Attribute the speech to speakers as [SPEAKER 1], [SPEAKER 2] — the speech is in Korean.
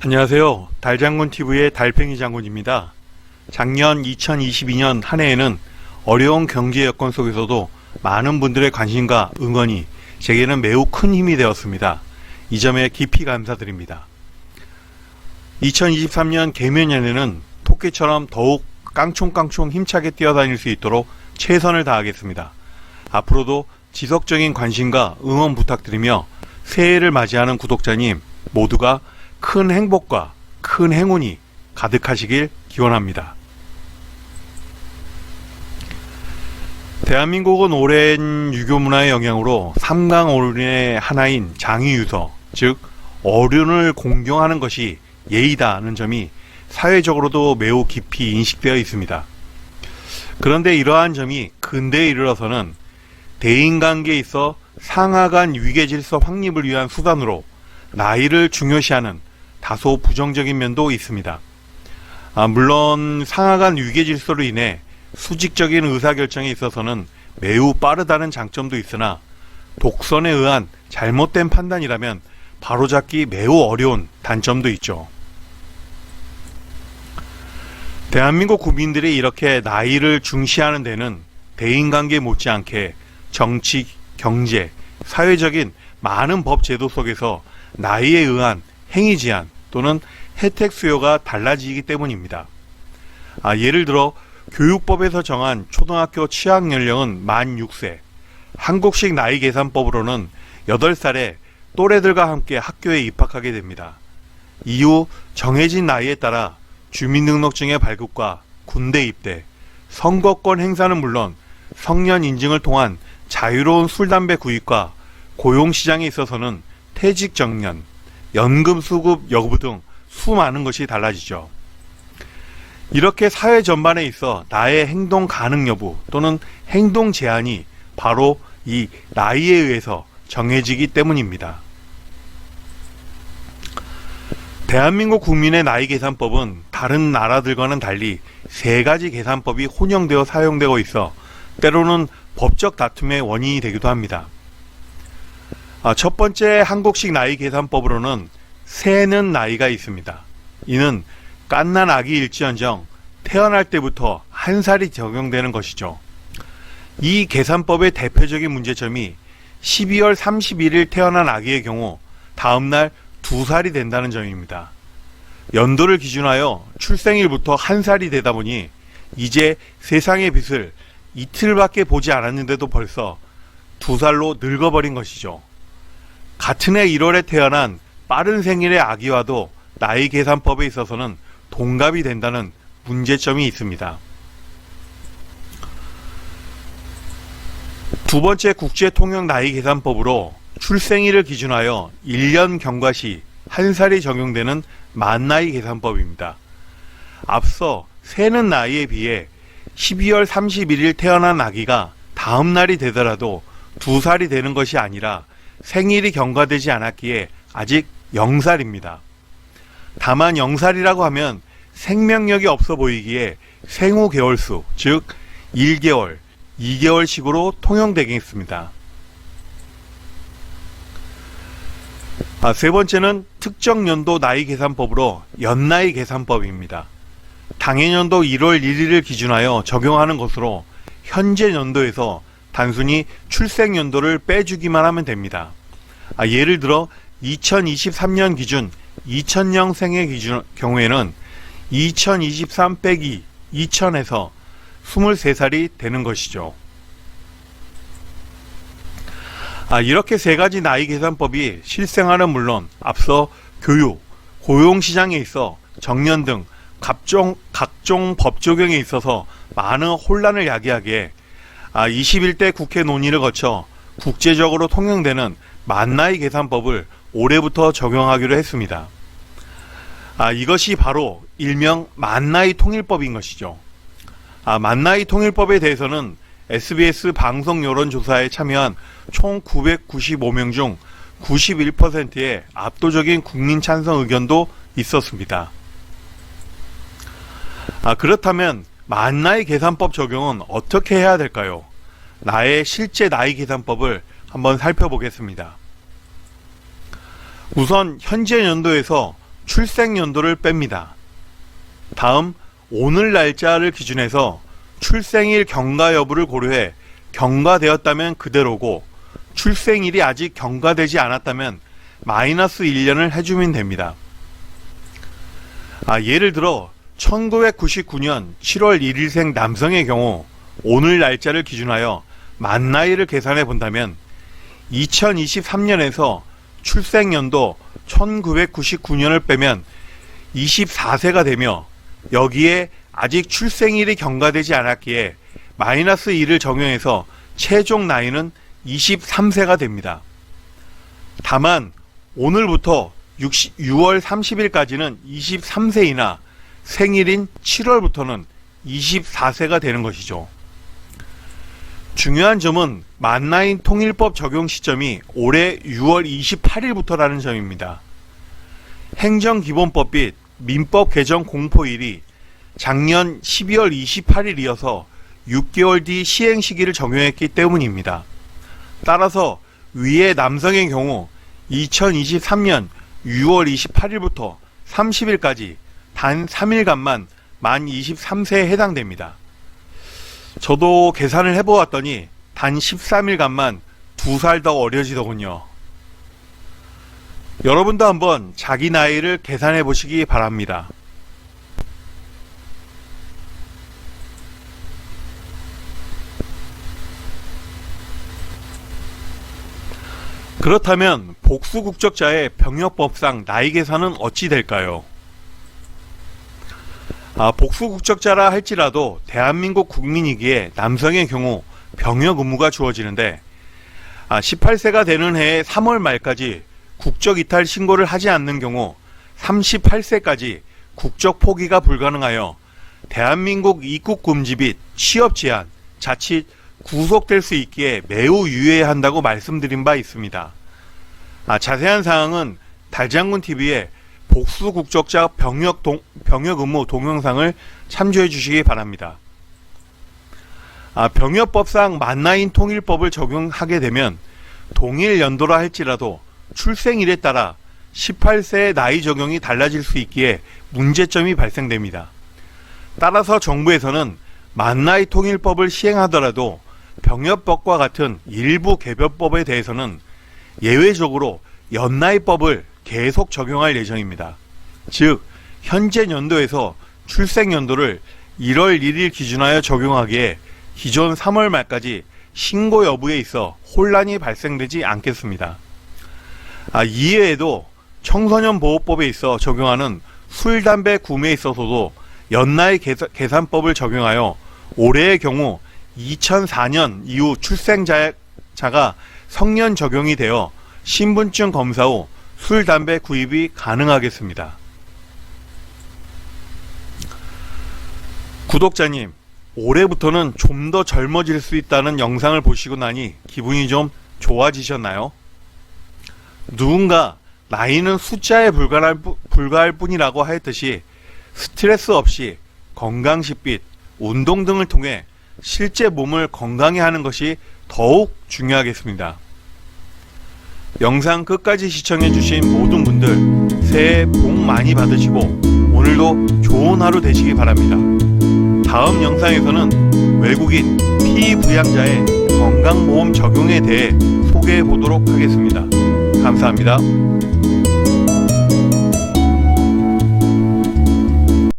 [SPEAKER 1] 안녕하세요. 달장군TV의 달팽이 장군입니다. 작년 2022년 한 해에는 어려운 경제 여건 속에서도 많은 분들의 관심과 응원이 제게는 매우 큰 힘이 되었습니다. 이 점에 깊이 감사드립니다. 2023년 개묘년에는 토끼처럼 더욱 깡총깡총 힘차게 뛰어다닐 수 있도록 최선을 다하겠습니다. 앞으로도 지속적인 관심과 응원 부탁드리며 새해를 맞이하는 구독자님 모두가 큰 행복과 큰 행운이 가득하시길 기원합니다. 대한민국은 오랜 유교 문화의 영향으로 삼강오륜의 하나인 장유유서, 즉 어륜을 공경하는 것이 예의다는 점이 사회적으로도 매우 깊이 인식되어 있습니다. 그런데 이러한 점이 근대에 이르러서는 대인관계에 있어 상하간 위계질서 확립을 위한 수단으로 나이를 중요시하는 다소 부정적인 면도 있습니다. 물론 상하간 위계질서로 인해 수직적인 의사결정에 있어서는 매우 빠르다는 장점도 있으나 독선에 의한 잘못된 판단이라면 바로잡기 매우 어려운 단점도 있죠. 대한민국 국민들이 이렇게 나이를 중시하는 데는 대인관계 못지않게 정치, 경제, 사회적인 많은 법 제도 속에서 나이에 의한 행위 제한 또는 혜택 수요가 달라지기 때문입니다. 예를 들어 교육법에서 정한 초등학교 취학 연령은 만 6세, 한국식 나이 계산법으로는 8살에 또래들과 함께 학교에 입학하게 됩니다. 이후 정해진 나이에 따라 주민등록증의 발급과 군대 입대, 선거권 행사는 물론 성년 인증을 통한 자유로운 술, 담배 구입과 고용시장에 있어서는 퇴직 정년, 연금 수급 여부 등 수많은 것이 달라지죠. 이렇게 사회 전반에 있어 나의 행동 가능 여부 또는 행동 제한이 바로 이 나이에 의해서 정해지기 때문입니다. 대한민국 국민의 나이 계산법은 다른 나라들과는 달리 3가지 계산법이 혼용되어 사용되고 있어 때로는 법적 다툼의 원인이 되기도 합니다. 첫 번째 한국식 나이 계산법으로는 세는 나이가 있습니다. 이는 갓난 아기일지언정 태어날 때부터 1살이 적용되는 것이죠. 이 계산법의 대표적인 문제점이 12월 31일 태어난 아기의 경우 다음날 2살이 된다는 점입니다. 연도를 기준하여 출생일부터 1살이 되다 보니 이제 세상의 빛을 이틀밖에 보지 않았는데도 벌써 2살로 늙어버린 것이죠. 같은 해 1월에 태어난 빠른 생일의 아기와도 나이 계산법에 있어서는 동갑이 된다는 문제점이 있습니다. 두 번째 국제통용 나이 계산법으로 출생일을 기준하여 1년 경과 시 1살이 적용되는 만나이 계산법입니다. 앞서 세는 나이에 비해 12월 31일 태어난 아기가 다음 날이 되더라도 2살이 되는 것이 아니라 생일이 경과되지 않았기에 아직 0살입니다. 다만 0살이라고 하면 생명력이 없어 보이기에 생후 개월수, 즉 1개월, 2개월식으로 통용되겠습니다. 세 번째는 특정 연도 나이 계산법으로 연나이 계산법입니다. 당해년도 1월 1일을 기준하여 적용하는 것으로 현재 연도에서 단순히 출생 연도를 빼주기만 하면 됩니다. 예를 들어 2023년 기준 2000년생의 경우에는 2023 빼기 2000에서 23살이 되는 것이죠. 이렇게 3가지 나이 계산법이 실생활은 물론 앞서 교육, 고용시장에 있어 정년 등 각종 법 적용에 있어서 많은 혼란을 야기하기에 21대 국회 논의를 거쳐 국제적으로 통용되는 만나이 계산법을 올해부터 적용하기로 했습니다. 이것이 바로 일명 만나이 통일법인 것이죠. 만나이 통일법에 대해서는 SBS 방송 여론조사에 참여한 총 995명 중 91%의 압도적인 국민 찬성 의견도 있었습니다. 그렇다면 만나이 계산법 적용은 어떻게 해야 될까요? 나의 실제 나이 계산법을 한번 살펴보겠습니다. 우선 현재 연도에서 출생연도를 뺍니다. 다음 오늘 날짜를 기준해서 출생일 경과 여부를 고려해 경과되었다면 그대로고 출생일이 아직 경과되지 않았다면 마이너스 1년을 해주면 됩니다. 예를 들어 1999년 7월 1일생 남성의 경우 오늘 날짜를 기준하여 만 나이를 계산해 본다면 2023년에서 출생연도 1999년을 빼면 24세가 되며 여기에 아직 출생일이 경과되지 않았기에 마이너스 1을 적용해서 최종 나이는 23세가 됩니다. 다만 오늘부터 6월 30일까지는 23세이나 생일인 7월부터는 24세가 되는 것이죠. 중요한 점은 만나인 통일법 적용 시점이 올해 6월 28일부터라는 점입니다. 행정기본법 및 민법 개정 공포일이 작년 12월 28일이어서 6개월 뒤 시행 시기를 적용했기 때문입니다. 따라서 위의 남성의 경우 2023년 6월 28일부터 30일까지 단 3일간만 만 23세에 해당됩니다. 저도 계산을 해보았더니 단 13일간만 2살 더 어려지더군요. 여러분도 한번 자기 나이를 계산해 보시기 바랍니다. 그렇다면 복수국적자의 병역법상 나이 계산은 어찌 될까요? 복수국적자라 할지라도 대한민국 국민이기에 남성의 경우 병역 의무가 주어지는데 18세가 되는 해의 3월 말까지 국적 이탈 신고를 하지 않는 경우 38세까지 국적 포기가 불가능하여 대한민국 입국 금지 및 취업 제한, 자칫 구속될 수 있기에 매우 유의해야 한다고 말씀드린 바 있습니다. 자세한 사항은 달장군TV에 복수국적자 병역 의무 동영상을 참조해 주시기 바랍니다. 병역법상 만나인 통일법을 적용하게 되면 동일 연도라 할지라도 출생일에 따라 18세의 나이 적용이 달라질 수 있기에 문제점이 발생됩니다. 따라서 정부에서는 만나이 통일법을 시행하더라도 병역법과 같은 일부 개별법에 대해서는 예외적으로 연나이법을 계속 적용할 예정입니다. 즉 현재 연도에서 출생 연도를 1월 1일 기준하여 적용하기에 기존 3월 말까지 신고 여부에 있어 혼란이 발생되지 않겠습니다. 이외에도 청소년 보호법에 있어 적용하는 술, 담배 구매에 있어서도 연나이 계산법을 적용하여 올해의 경우 2004년 이후 출생자가 성년 적용이 되어 신분증 검사 후 술, 담배 구입이 가능하겠습니다. 구독자님, 올해부터는 좀 더 젊어질 수 있다는 영상을 보시고 나니 기분이 좀 좋아지셨나요? 누군가 나이는 숫자에 불과할 뿐이라고 하였듯이 스트레스 없이 건강식 및 운동 등을 통해 실제 몸을 건강히 하는 것이 더욱 중요하겠습니다. 영상 끝까지 시청해주신 모든 분들 새해 복 많이 받으시고 오늘도 좋은 하루 되시기 바랍니다. 다음 영상에서는 외국인 피부양자의 건강보험 적용에 대해 소개해 보도록 하겠습니다. 감사합니다.